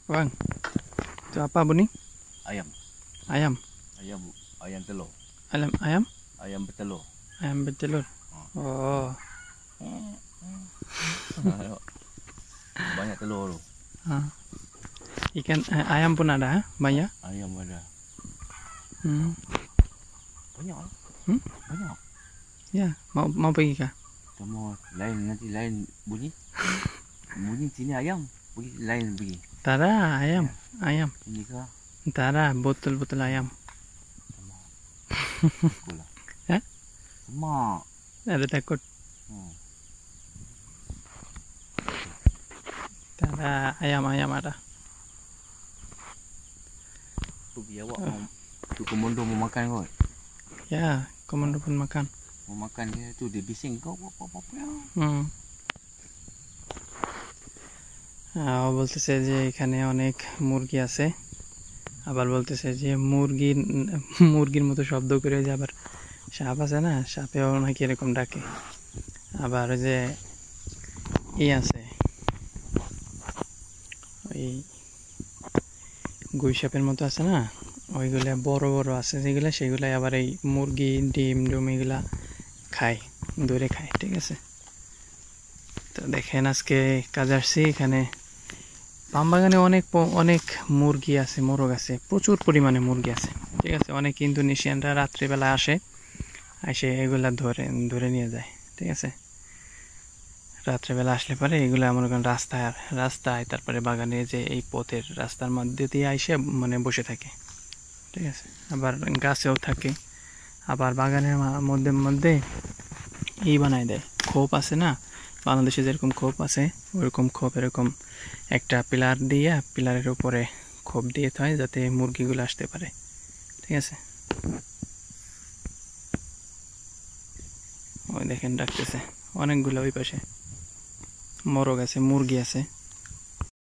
Vâng. Itu apa bunyi? Ayam. Ayam. Ayam bu. Ayam telur. Ayam? Ayam bertelur. Ayam bertelur. Oh. Banyak telur tu. Ikan ayam pun ada, banyak. Ayam ada. Banyak. Banyak. Ya, mau pergi kah? Sama lain nanti lain bunyi. Bunyi sini ayam. Bunyi lain bunyi. Tara ayam, ayam. Ini kah? Tara botol ayam. Sama. Sekolah. Hah? Sama. Ada takut. Tara ayam ada. Tu biar awak mau. Tu komodo mau makan kot. Ya, komodo pun makan. Mau makan dia tu dia bising kau apa. বলতেছে যে এখানে অনেক মুরগি আছে, আবার বলতেছে যে মুরগির মতো শব্দ করে, যে আবার সাপ আছে না, সাপেও নাকি এরকম ডাকে। আবার যে আছে ওই গুই সাপের মতো আছে না, ওইগুলা বড় বড় আছে যেগুলা, সেগুলাই আবার এই মুরগি ডিম এগুলা খায়, ধরে খায়। ঠিক আছে, তো দেখেন আজকে কাজ আসছি এখানে পাম বাগানে অনেক মুরগি আছে, মোরগ আছে, প্রচুর পরিমাণে মুরগি আছে। ঠিক আছে, অনেক ইন্দোনেশিয়ানরা রাত্রিবেলা এসে এগুলা ধরে নিয়ে যায়। ঠিক আছে, রাত্রেবেলা আসলে পরে এগুলো মনে করেন রাস্তায় তারপরে বাগানে যে এই পথের রাস্তার মধ্যে দিয়ে আইসে মানে বসে থাকে। ঠিক আছে, আবার গাছেও থাকে, আবার বাগানের মধ্যে বানায় দেয়, খোপ আছে না, বাংলাদেশে যেরকম খোপ আছে ওরকম খোপ, এরকম একটা পিলার দিয়ে, পিলারের উপরে খোপ দিয়ে হয় যাতে মুরগিগুলো আসতে পারে। ঠিক আছে, ওই দেখেন ডাকতেছে অনেকগুলো, ওই পাশে মোরগ আছে, মুরগি আছে।